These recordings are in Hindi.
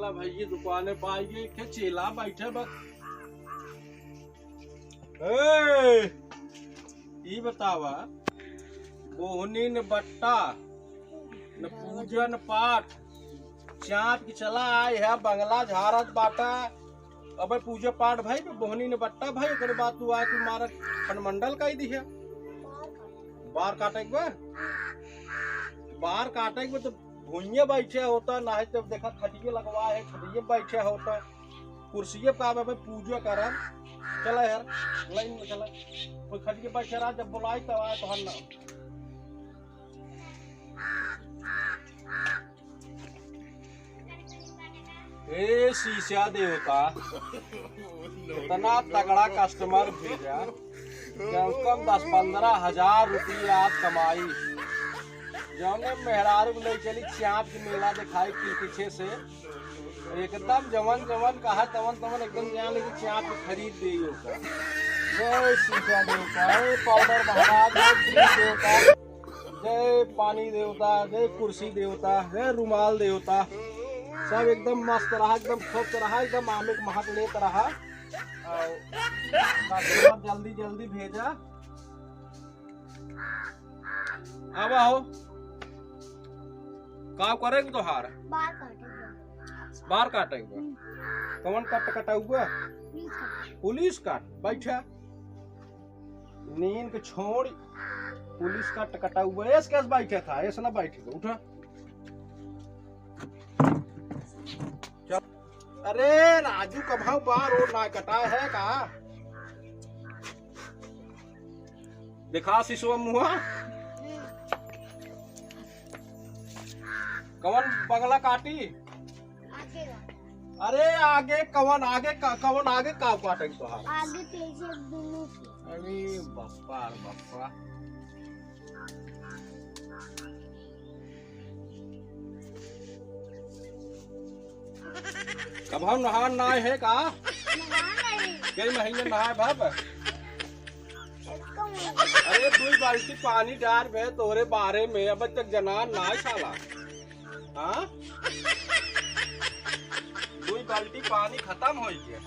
चला भैया दुकाने पर आइए के चेला बैठे बस। ये बतावा बोहनी न बट्टा न पूजन पाठ चाँद की चला आए है बंगला झारत बाटा। अब पूजा पाठ भाई बोहनी ने बट्टा भाई एक बात तू आए तुम्हारा खंडमंडल का ही दी है। बार काटे के बार काटे के तो भूइये बैठे होता ना है जब देखा खटिए लगवा है खटिए बैठे होता कुर्सिये का पूजा करा। चला यार लाइन में चला कोई खटिए बैठे रहा जब बुलाई तब आए तो ना। ए शीशा देवता इतना तगड़ा कस्टमर भेजा कम कम 10-15 हजार रुपया आज कमाई। जौने मेहरारू ले चली चाँप की मेला दिखाई की पीछे से एकदम जवन जवन कहा तवन तवन एकदम जान लेकिन चाँप खरीद दी होगा। जय शीशा देवता, जय पाउडर महाराज, जय देवता, जय पानी देवता, जय कुर्सी देवता, जय रुमाल देवता। सब एकदम मस्त रहा एकदम खूब रहा एकदम आमिक महक लेत रहा। जल्दी जल्दी भेजा अब आओ का करेंगे तोहार बार काटेंगे कौन कट कटा हुआ पुलिस काट बैठा नींद के छोड़ पुलिस काट कटा हुआ ऐसे कैसे बैठा था ऐसे ना बैठेगा उठा। अरे राजू कभाऊ बार और ना कटा है का दिखा शिशु मुहा कवन बगला काटी अरे आगे कवन आगे कवन आगे का काटेंगे तो आगे पीछे दोनों। अरे बापा बापा कब हम नहान नहाए है का कई महीने नहाए भाप। अरे 2 बाल्टी पानी डाल बे तोरे बारे में अब तक जनान नहाए साला। हाँ 2 बाल्टी पानी खत्म हो गया।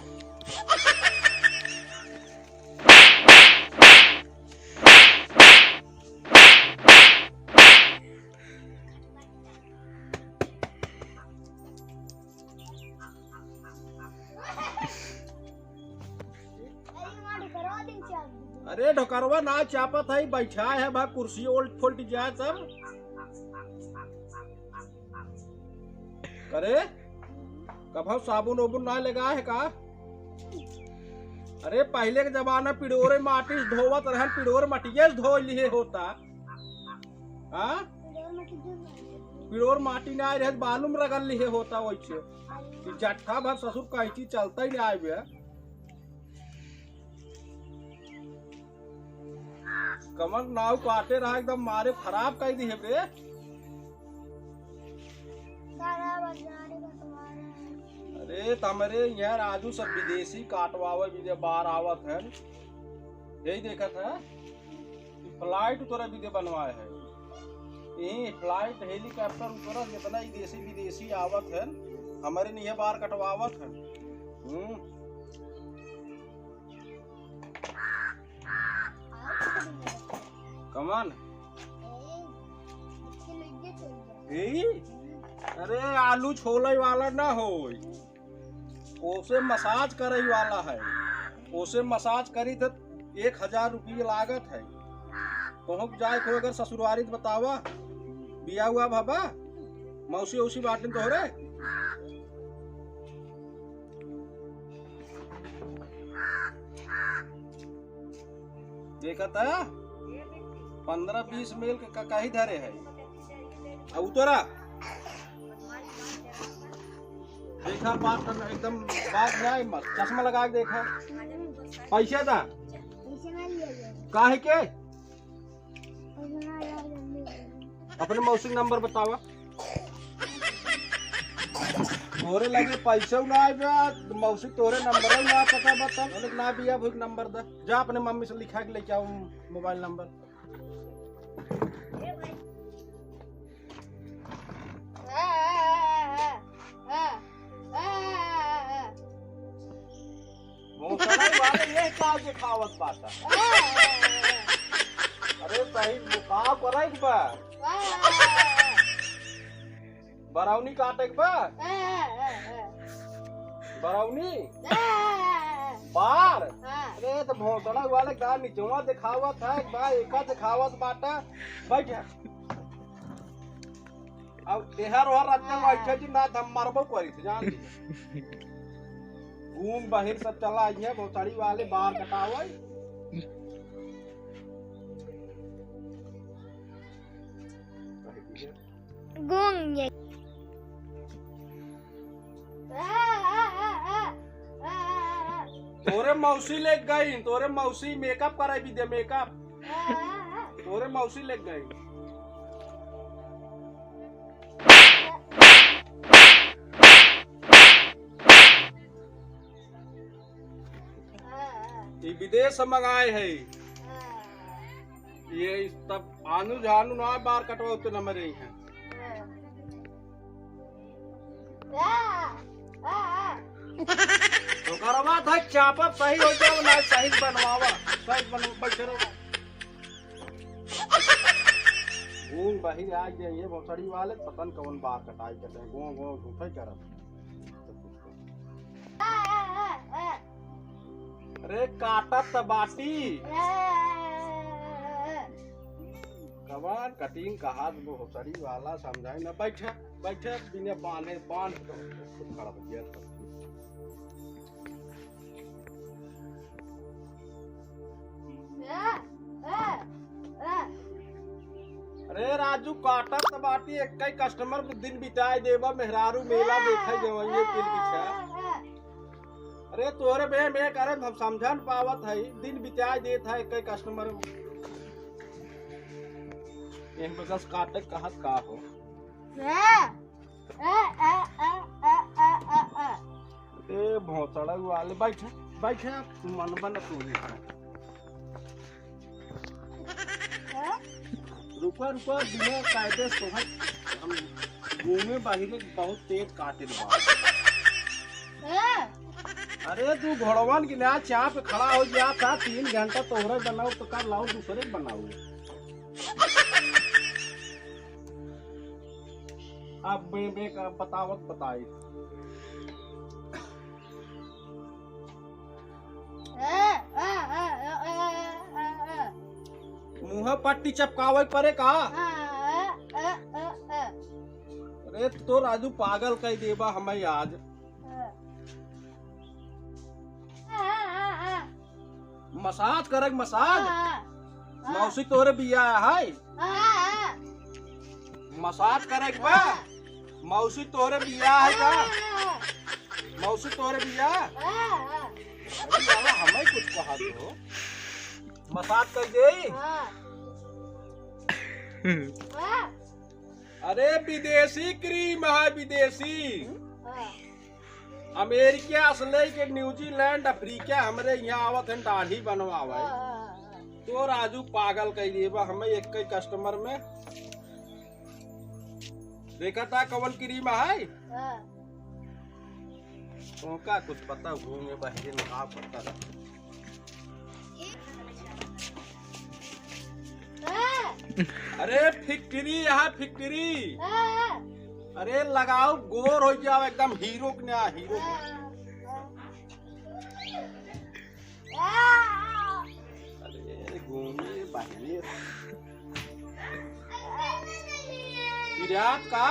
अरे ढोकरवा ना चापत है बैठा है भाई कुर्सी उल्ट फुल्ट जाए सब करे कब साबुन वबुन ना लगा है का। अरे पहले के जमाना पिड़ोरे माटी धोवत रहन पिड़ोर मटिये धो लिए होता। हाँ पिड़ोर माटी ना रहे बालू में रगल लिए होता वैसे जट्ठा भर ससुर कहीं चीज चलता ही नहीं आए भैया। कमर नाव काटे रहा एकदम मारे खराब कर दी है बे। अरे तमरे यार राजू सब विदेशी काटवावे विदे बाहर आवत है यही देखा था फ्लाइट तोरा विदे बनवाए है यही फ्लाइट हेलीकॉप्टर उतरा जितना ही देशी विदेशी आवत है हमारे नहीं बार कटवावत है। कमान अरे आलू छोले वाला ना हो ओसे मसाज करे वाला है ओसे मसाज करी तो 1000 रुपये लागत है। पहुँच जाए को अगर ससुरारी बतावा बिया हुआ बाबा मौसी उसी बाटे तो हो रहे देखा था 15-20 मेल का ही धरे है अब उतरा देखा बात एकदम बात जाए मत चश्मा लगा के देखा पैसे था काहे के अपने मौसी नंबर बतावा तोरे लगे पैसे ना आए मौसी तोरे नंबर ना पता बता ना बिया भूख नंबर दा जा अपने मम्मी से लिखा के लेके आओ मोबाइल नंबर। भोसड़ा वाले ये का दिखावत बाटा। अरे सही मुकाव करे के बा बरौनी काटे के बा बरौनी बार। अरे तो भोसड़ा वाले का निचवा दिखावत है बा एका दिखावत बाटा। बैठ अब एहर और रत्न बैठे जी ना हम मरबो करी थे जान ली घूम बाहर सब चला आई है भोसड़ी वाले बाहर कटावे घूम ये तोरे मौसी ले गई तोरे मौसी मेकअप कराई भी दे मेकअप तोरे मौसी ले गई। ये विदेश से मंगाए है ये तब आनू जानू ना बार कटवा तो न मरे हैं। तो करवा था चापा सही हो जाओ ना सही बनवावा सही बनवा चलो घूम बाहर आ जाइए भोसड़ी वाले पतन कौन बार कटाई करते हैं गो गो घूमते करब। अरे काटत बाटी कबार कटिंग कहा भोसड़ी वाला समझाई ना बैठे बैठे बिना बांधे बांध खड़ा हो गया। अरे राजू काटत बाटी एक कई कस्टमर दिन बिताए देवा मेहरारू मेला देखे जवइए पिल पीछे। अरे तोरे बे मैं करे हम समझन पावत है दिन बिताए देत है कई कस्टमर एक बस काटे कहत का हो। ए भोसड़ा वाले बैठे बैठे मन बन तू रुका रुका बिना कायदे सोहत हम घूमे बाहर बहुत तेज काटे बा। अरे तू घोड़वन की ना चाह पे खड़ा हो गया था 3 घंटा तोहरे बनाओ तो कर लाओ दूसरे बनाओ। अब बे का बतावत बताई मुँह पट्टी चपकावे परे का। अरे तो राजू पागल कह देबा हमें आज मसाज करे मसाज मौसी तोरे बिया है मसाज करे बा मौसी तोरे बिया है का मौसी तोरे बिया हमें कुछ कहा दो मसाज कर दे। अरे विदेशी क्रीम है विदेशी अमेरिका असले के न्यूजीलैंड अफ्रीका हमरे यहाँ आवत है दाढ़ी बनवावे। तो राजू पागल कह दिए हमें एक कई कस्टमर में देखा था कवन क्रीम है उनका कुछ पता घूमे बाहर में आ पता था। अरे फिक्री यहाँ फिक्री अरे लगाओ गोर हो जाओ एकदम हीरो के ना हीरो अरे घूमे बाहर विराट का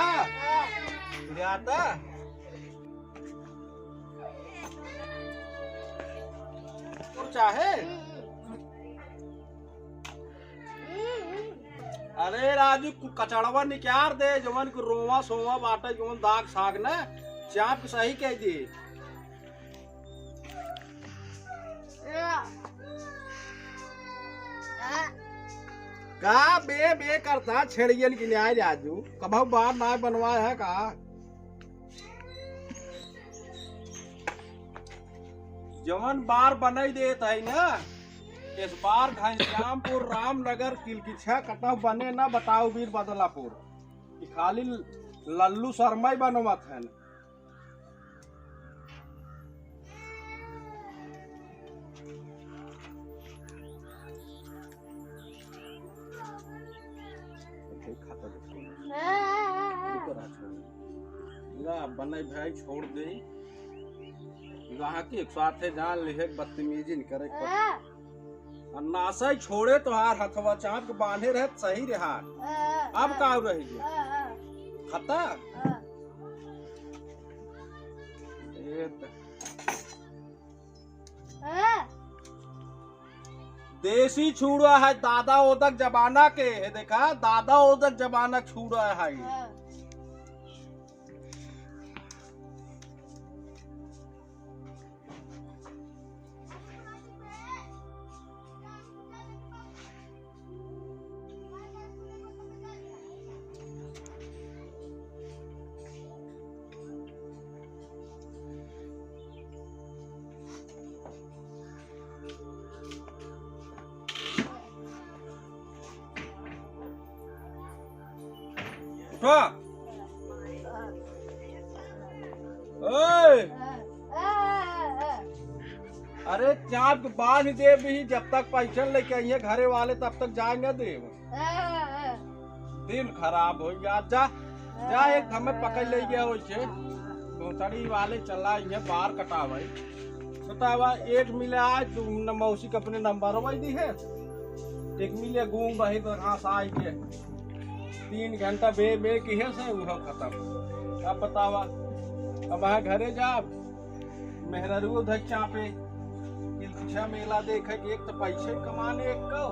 विराट और चाहे अरे राजू कचड़वा निकाल दे जवन को रोवा सोवा बाटे जवन दाग साग न चाप सही कह दी का बे करता छेड़ियन की न्याय राजू कभी बार ना बनवाया है का जवन बार बनाई देता है ना इस बार घनश्यामपुर रामनगर किलकिछा कटव बने ना बताओ वीर बदलापुर कि खाली लल्लू शर्मा ही बनवत है खाता बने भाई छोड़ दे वहाँ की साथे जान लिहे बदतमीजी नहीं करे नासा छोड़े तो हार हथवा चाप के बांधे रहे सही रहा अब का रही खता देसी छुड़ा है दादा ओदक जमाना के है देखा दादा ओदक जमाना छुड़ा है अरे चाप बांध दे भी जब तक पैसा लेके आइए घरे वाले तब तक जाए न दे दिन खराब हो गया जा जा एक हमें पकड़ ले गया वैसे घोसड़ी वाले चला ये बार कटावा बतावा एक मिले आज मौसी के अपने नंबर वही दी है एक मिले घूम रही तो घास आई के 3 घंटा बे की है से वो खत्म अब बतावा अब वहाँ घरे जा मेहरारू उधर चापे मेला देखे एक तो पैसे कमाने एक को